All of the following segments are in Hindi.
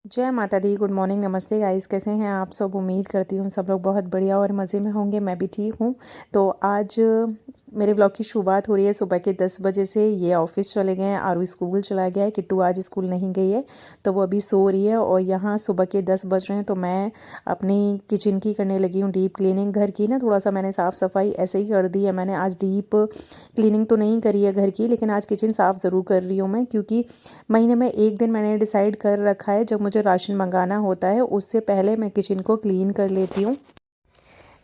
जय माता दी। गुड मॉर्निंग, नमस्ते गाइस। कैसे हैं आप सब? उम्मीद करती हूँ सब लोग बहुत बढ़िया और मज़े में होंगे। मैं भी ठीक हूँ। तो आज मेरे ब्लॉग की शुरुआत हो रही है सुबह के 10 बजे से। ये ऑफिस चले गए हैं, आरू स्कूल चला गया है। किट्टू आज स्कूल नहीं गई है तो वो अभी सो रही है। और यहाँ सुबह के 10 बज रहे हैं तो मैं अपनी किचन की करने लगी हूँ डीप क्लीनिंग। घर की ना थोड़ा सा मैंने साफ़ सफाई ऐसे ही कर दी है। मैंने आज डीप क्लीनिंग तो नहीं करी है घर की, लेकिन आज किचन साफ़ ज़रूर कर रही हूँ मैं, क्योंकि महीने में एक दिन मैंने डिसाइड कर रखा है जब मुझे राशन मंगाना होता है उससे पहले मैं किचन को क्लीन कर लेती हूँ।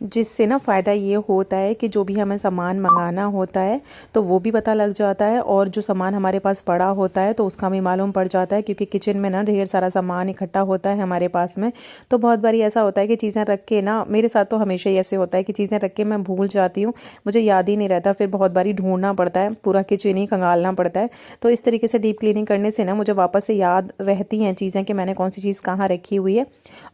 जिससे ना फ़ायदा ये होता है कि जो भी हमें सामान मंगाना होता है तो वो भी पता लग जाता है, और जो सामान हमारे पास पड़ा होता है तो उसका भी मालूम पड़ जाता है। क्योंकि किचन में ना ढेर सारा सामान इकट्ठा होता है हमारे पास में। तो बहुत बारी ऐसा होता है कि चीज़ें रख के ना, मेरे साथ तो हमेशा ही ऐसे होता है कि चीज़ें रख के मैं भूल जाती हूँ, मुझे याद ही नहीं रहता। फिर बहुत बारी ढूंढना पड़ता है, पूरा किचन ही खंगालना पड़ता है। तो इस तरीके से डीप क्लीनिंग करने से ना मुझे वापस से याद रहती हैं चीज़ें कि मैंने कौन सी चीज़ कहाँ रखी हुई है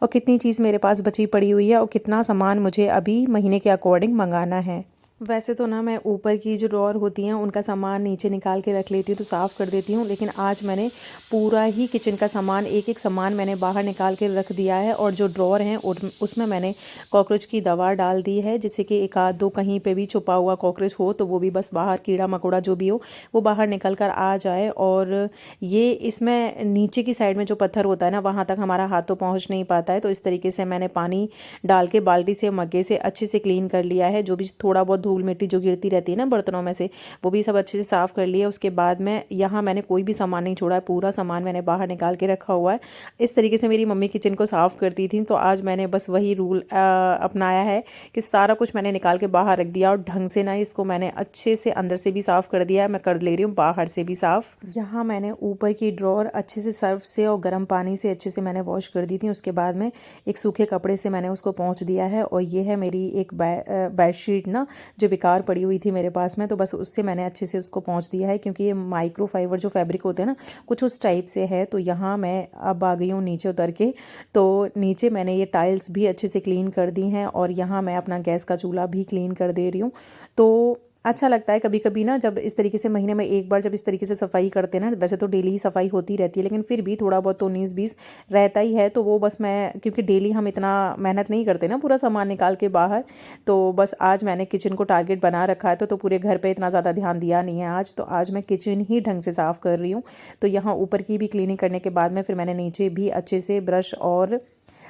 और कितनी चीज़ मेरे पास बची पड़ी हुई है और कितना सामान मुझे अभी महीने के अकॉर्डिंग मंगाना है। वैसे तो ना मैं ऊपर की जो ड्रॉअर होती हैं उनका सामान नीचे निकाल के रख लेती हूँ, तो साफ़ कर देती हूँ। लेकिन आज मैंने पूरा ही किचन का सामान, एक एक सामान मैंने बाहर निकाल के रख दिया है। और जो ड्रॉअर हैं उसमें मैंने कॉकरोच की दवा डाल दी है, जिससे कि एक आध दो कहीं पे भी छुपा हुआ कॉकरोच हो तो वो भी बस बाहर, कीड़ा मकोड़ा जो भी हो वो बाहर निकल कर आ जाए। और ये इसमें नीचे की साइड में जो पत्थर होता है ना, वहाँ तक हमारा हाथ तो पहुँच नहीं पाता है। तो इस तरीके से मैंने पानी डाल के बाल्टी से, मग्गे से अच्छे से क्लीन कर लिया है। जो भी थोड़ा बहुत धूल मिट्टी जो गिरती रहती है ना बर्तनों में से, वो भी सब अच्छे से साफ़ कर लिया। उसके बाद में यहाँ मैंने कोई भी सामान नहीं छोड़ा है, पूरा सामान मैंने बाहर निकाल के रखा हुआ है। इस तरीके से मेरी मम्मी किचन को साफ़ करती थी, तो आज मैंने बस वही रूल अपनाया है कि सारा कुछ मैंने निकाल के बाहर रख दिया और ढंग से ना इसको मैंने अच्छे से अंदर से भी साफ़ कर दिया है। मैं कर ले रही हूँ बाहर से भी साफ़। यहाँ मैंने ऊपर की ड्रॉअर अच्छे से सर्फ से और गर्म पानी से अच्छे से मैंने वॉश कर दी थी। उसके बाद में एक सूखे कपड़े से मैंने उसको पोंछ दिया है। और ये है मेरी एक बेडशीट ना, जो बेकार पड़ी हुई थी मेरे पास में, तो बस उससे मैंने अच्छे से उसको पोंछ दिया है। क्योंकि ये माइक्रो फाइबर जो फैब्रिक होते हैं ना, कुछ उस टाइप से है। तो यहाँ मैं अब आ गई हूँ नीचे उतर के। तो नीचे मैंने ये टाइल्स भी अच्छे से क्लीन कर दी हैं और यहाँ मैं अपना गैस का चूल्हा भी क्लीन कर दे रही हूँ। तो अच्छा लगता है कभी कभी ना, जब इस तरीके से महीने में एक बार जब इस तरीके से सफाई करते हैं ना। वैसे तो डेली ही सफाई होती रहती है, लेकिन फिर भी थोड़ा बहुत तो 19-20 रहता ही है। तो वो बस मैं, क्योंकि डेली हम इतना मेहनत नहीं करते ना पूरा सामान निकाल के बाहर, तो बस आज मैंने किचन को टारगेट बना रखा है। तो पूरे घर पे इतना ज़्यादा ध्यान दिया नहीं है आज। तो आज मैं किचन ही ढंग से साफ़ कर रही हूँ। तो यहाँ ऊपर की भी क्लीनिंग करने के बाद में फिर मैंने नीचे भी अच्छे से ब्रश और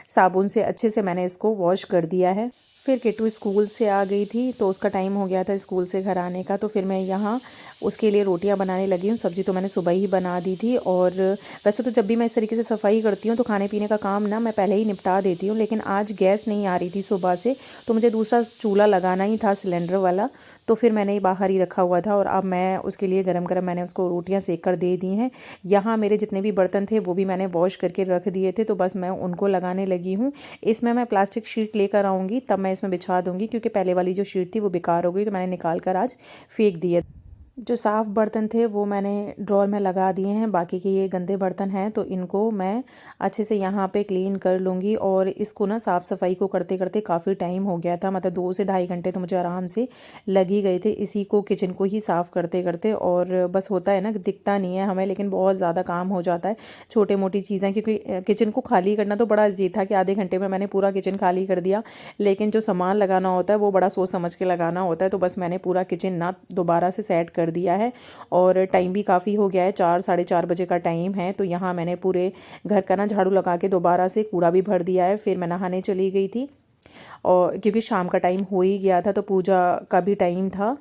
साबुन से अच्छे से मैंने इसको वॉश कर दिया है। फिर किट्टू स्कूल से आ गई थी तो उसका टाइम हो गया था स्कूल से घर आने का। तो फिर मैं यहाँ उसके लिए रोटियां बनाने लगी हूँ। सब्ज़ी तो मैंने सुबह ही बना दी थी। और वैसे तो जब भी मैं इस तरीके से सफाई करती हूँ तो खाने पीने का काम ना मैं पहले ही निपटा देती हूँ, लेकिन आज गैस नहीं आ रही थी सुबह से, तो मुझे दूसरा चूल्हा लगाना ही था, सिलेंडर वाला। तो फिर मैंने ही बाहर ही रखा हुआ था और अब मैं उसके लिए गरम गरम मैंने उसको रोटियां सेक कर दे दी हैं। यहाँ मेरे जितने भी बर्तन थे वो भी मैंने वॉश करके रख दिए थे, तो बस मैं उनको लगाने लगी हूँ। इसमें मैं प्लास्टिक शीट लेकर आऊँगी, तब मैं इसमें बिछा दूँगी, क्योंकि पहले वाली जो शीट थी वो बेकार हो गई, तो मैंने निकाल कर आज फेंक दिया। जो साफ़ बर्तन थे वो मैंने ड्रॉअर में लगा दिए हैं। बाकी के ये गंदे बर्तन हैं तो इनको मैं अच्छे से यहाँ पे क्लीन कर लूँगी। और इसको ना साफ़ सफाई को करते करते काफ़ी टाइम हो गया था, मतलब 2 से ढाई घंटे तो मुझे आराम से लग ही गए थे इसी को, किचन को ही साफ़ करते करते। और बस होता है ना, दिखता नहीं है हमें, लेकिन बहुत ज़्यादा काम हो जाता है, छोटे मोटी चीज़ें। क्योंकि किचन को खाली करना तो बड़ा ईजी था कि आधे घंटे में मैंने पूरा किचन खाली कर दिया, लेकिन जो सामान लगाना होता है वो बड़ा सोच समझ के लगाना होता है। तो बस मैंने पूरा किचन ना दोबारा से सेट कर दिया है। और टाइम भी काफ़ी हो गया है, 4 साढ़े 4 बजे का टाइम है। तो यहाँ मैंने पूरे घर का ना झाड़ू लगा के दोबारा से कूड़ा भी भर दिया है। फिर मैं नहाने चली गई थी, और क्योंकि शाम का टाइम हो ही गया था तो पूजा का भी टाइम था।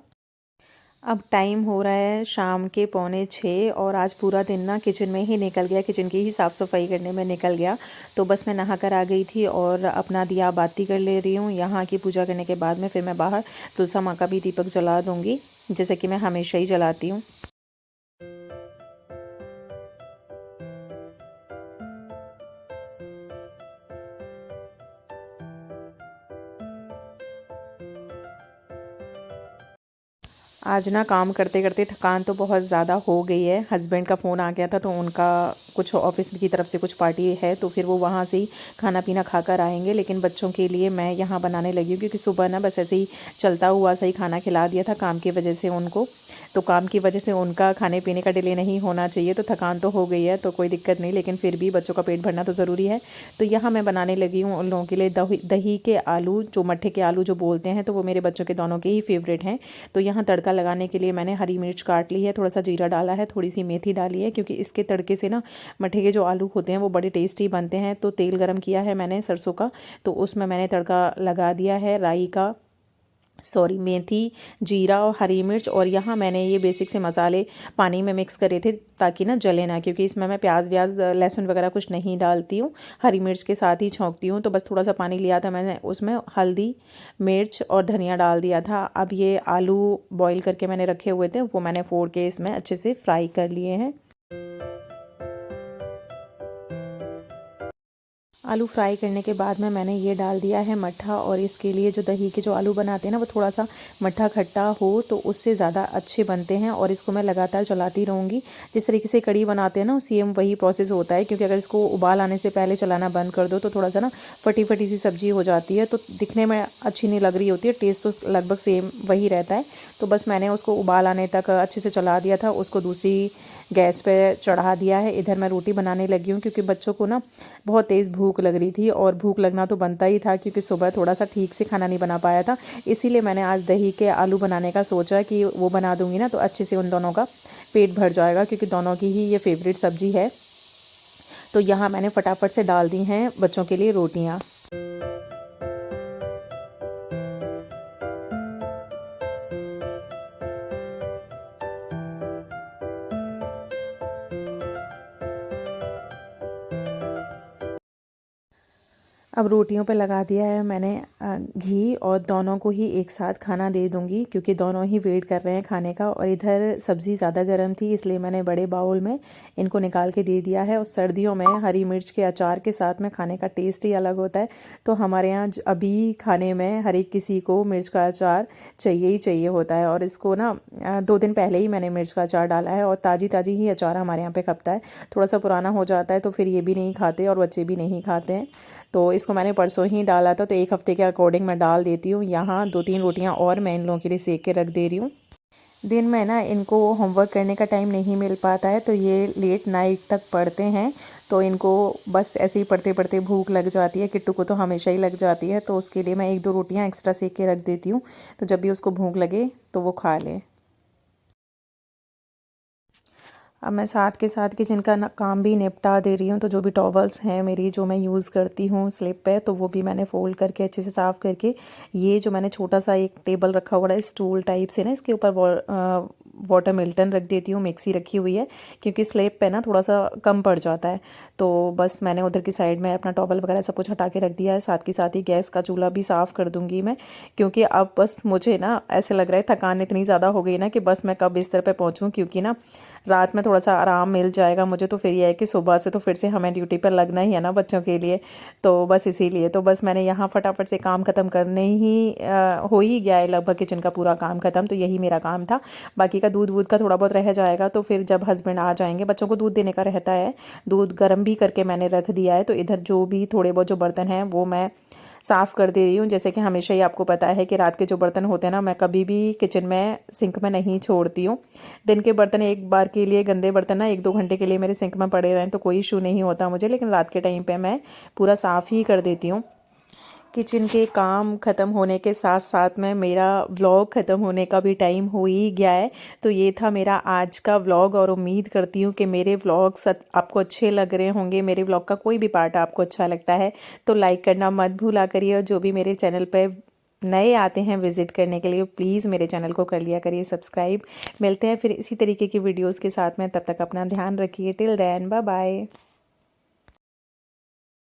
अब टाइम हो रहा है शाम के 5:45 और आज पूरा दिन ना किचन में ही निकल गया, किचन की ही साफ़ सफाई करने में निकल गया। तो बस मैं नहा कर आ गई थी और अपना दिया बाती कर ले रही हूँ। यहाँ की पूजा करने के बाद में फिर मैं बाहर तुलसा माँ का भी दीपक जला दूँगी, जैसे कि मैं हमेशा ही जलाती हूँ। आज ना काम करते करते थकान तो बहुत ज़्यादा हो गई है। हस्बैंड का फ़ोन आ गया था तो उनका कुछ ऑफिस की तरफ से कुछ पार्टी है तो फिर वो वहाँ से ही खाना पीना खा कर आएंगे। लेकिन बच्चों के लिए मैं यहाँ बनाने लगी हूँ क्योंकि सुबह ना बस ऐसे ही चलता हुआ सही खाना खिला दिया था काम की वजह से उनको, तो काम की वजह से उनका खाने पीने का डिले नहीं होना चाहिए। तो थकान तो हो गई है तो कोई दिक्कत नहीं, लेकिन फिर भी बच्चों का पेट भरना तो ज़रूरी है। तो यहाँ मैं बनाने लगी हूँ उन लोगों के लिए दही के आलू, जो मट्ठे के आलू जो बोलते हैं, तो वो मेरे बच्चों के दोनों के ही फेवरेट हैं। तो यहाँ तड़का लगाने के लिए मैंने हरी मिर्च काट ली है, थोड़ा सा जीरा डाला है, थोड़ी सी मेथी डाली है, क्योंकि इसके तड़के से ना मट्ठे के जो आलू होते हैं वो बड़े टेस्टी बनते हैं। तो तेल गरम किया है मैंने सरसों का, तो उसमें मैंने तड़का लगा दिया है राई का, मेथी, जीरा और हरी मिर्च। और यहाँ मैंने ये बेसिक से मसाले पानी में मिक्स करे थे ताकि ना जले ना, क्योंकि इसमें मैं प्याज व्याज लहसुन वगैरह कुछ नहीं डालती हूँ, हरी मिर्च के साथ ही छौंकती हूँ। तो बस थोड़ा सा पानी लिया था मैंने, उसमें हल्दी मिर्च और धनिया डाल दिया था। अब ये आलू बॉईल करके मैंने रखे हुए थे वो मैंने फोड़ के इसमें अच्छे से फ्राई कर लिए हैं। आलू फ्राई करने के बाद में मैंने ये डाल दिया है मट्ठा, और इसके लिए जो दही के जो आलू बनाते हैं ना वो थोड़ा सा मट्ठा खट्टा हो तो उससे ज़्यादा अच्छे बनते हैं। और इसको मैं लगातार चलाती रहूँगी। जिस तरीके से कढ़ी बनाते हैं ना सेम वही प्रोसेस होता है, क्योंकि अगर इसको उबाल आने से पहले चलाना बंद कर दो तो थोड़ा सा ना फटी फटी सी सब्जी हो जाती है, तो दिखने में अच्छी नहीं लग रही होती है, टेस्ट तो लगभग सेम वही रहता है। तो बस मैंने उसको उबाल आने तक अच्छे से चला दिया था, उसको दूसरी गैस पे चढ़ा दिया है। इधर मैं रोटी बनाने लगी हूँ क्योंकि बच्चों को ना बहुत तेज़ भूख लग रही थी, और भूख लगना तो बनता ही था क्योंकि सुबह थोड़ा सा ठीक से खाना नहीं बना पाया था। इसीलिए मैंने आज दही के आलू बनाने का सोचा कि वो बना दूंगी ना तो अच्छे से उन दोनों का पेट भर जाएगा, क्योंकि दोनों की ही ये फेवरेट सब्जी है। तो यहाँ मैंने फटाफट से डाल दी हैं बच्चों के लिए रोटियाँ। अब रोटियों पे लगा दिया है मैंने घी, और दोनों को ही एक साथ खाना दे दूंगी क्योंकि दोनों ही वेट कर रहे हैं खाने का। और इधर सब्ज़ी ज़्यादा गर्म थी इसलिए मैंने बड़े बाउल में इनको निकाल के दे दिया है। और सर्दियों में हरी मिर्च के अचार के साथ में खाने का टेस्ट ही अलग होता है। तो हमारे यहाँ अभी खाने में हर एक किसी को मिर्च का अचार चाहिए ही चाहिए होता है। और इसको ना 2 दिन पहले ही मैंने मिर्च का अचार डाला है, और ताज़ी ताज़ी ही अचार हमारे यहाँ पे खपता है। थोड़ा सा पुराना हो जाता है तो फिर ये भी नहीं खाते और बच्चे भी नहीं खाते हैं। तो इसको मैंने परसों ही डाला था, तो एक हफ़्ते के अकॉर्डिंग मैं डाल देती हूँ। यहाँ 2-3 रोटियाँ और मैं इन लोगों के लिए सेक के रख दे रही हूँ। दिन में ना इनको होमवर्क करने का टाइम नहीं मिल पाता है तो ये लेट नाइट तक पढ़ते हैं। तो इनको बस ऐसे ही पढ़ते पढ़ते भूख लग जाती है, किट्टू को तो हमेशा ही लग जाती है। तो उसके लिए मैं 1-2 रोटियाँ एक्स्ट्रा सेक के रख देती हूँ, तो जब भी उसको भूख लगे तो वो खा ले। अब मैं साथ के साथ किचन का काम भी निपटा दे रही हूँ। तो जो भी टॉवल्स हैं मेरी जो मैं यूज़ करती हूँ स्लिप पे, तो वो भी मैंने फ़ोल्ड करके अच्छे से साफ़ करके, ये जो मैंने छोटा सा एक टेबल रखा हुआ है स्टूल टाइप से ना, इसके ऊपर वाटर मिल्टन रख देती हूँ, मिक्सी रखी हुई है क्योंकि स्लिप पे ना थोड़ा सा कम पड़ जाता है। तो बस मैंने उधर की साइड में अपना टॉवल वगैरह सब कुछ हटा के रख दिया है। साथ के साथ ही गैस का चूल्हा भी साफ़ कर दूँगी मैं, क्योंकि अब बस मुझे ना ऐसे लग रहा है थकान इतनी ज़्यादा हो गई ना कि बस मैं कब बिस्तर पे पहुँचूँ, क्योंकि ना रात में थोड़ा सा आराम मिल जाएगा मुझे। तो फिर ये है कि सुबह से तो फिर से हमें ड्यूटी पर लगना ही है ना बच्चों के लिए। तो बस इसीलिए तो बस मैंने यहाँ फटाफट से काम ख़त्म करने ही हो ही गया है लगभग, किचन का पूरा काम ख़त्म। तो यही मेरा काम था, बाकी का दूध वूध का थोड़ा बहुत रह जाएगा। तो फिर जब हस्बैंड आ जाएंगे, बच्चों को दूध देने का रहता है, दूध गर्म भी करके मैंने रख दिया है। तो इधर जो भी थोड़े बहुत जो बर्तन हैं वो मैं साफ़ कर दे रही हूँ। जैसे कि हमेशा ही आपको पता है कि रात के जो बर्तन होते हैं ना, मैं कभी भी किचन में सिंक में नहीं छोड़ती हूँ। दिन के बर्तन एक बार के लिए, गंदे बर्तन ना 1-2 घंटे के लिए मेरे सिंक में पड़े रहें तो कोई इशू नहीं होता मुझे, लेकिन रात के टाइम पे मैं पूरा साफ़ ही कर देती हूँ। किचन के काम ख़त्म होने के साथ साथ में मेरा व्लॉग ख़त्म होने का भी टाइम हो ही गया है। तो ये था मेरा आज का व्लॉग, और उम्मीद करती हूँ कि मेरे व्लॉग्स आपको अच्छे लग रहे होंगे। मेरे व्लॉग का कोई भी पार्ट आपको अच्छा लगता है तो लाइक करना मत भूला करिए, और जो भी मेरे चैनल पे नए आते हैं विज़िट करने के लिए प्लीज़ मेरे चैनल को कर लिया करिए सब्सक्राइब। मिलते हैं फिर इसी तरीके की वीडियोज़ के साथ में, तब तक अपना ध्यान रखिए। Till then bye bye.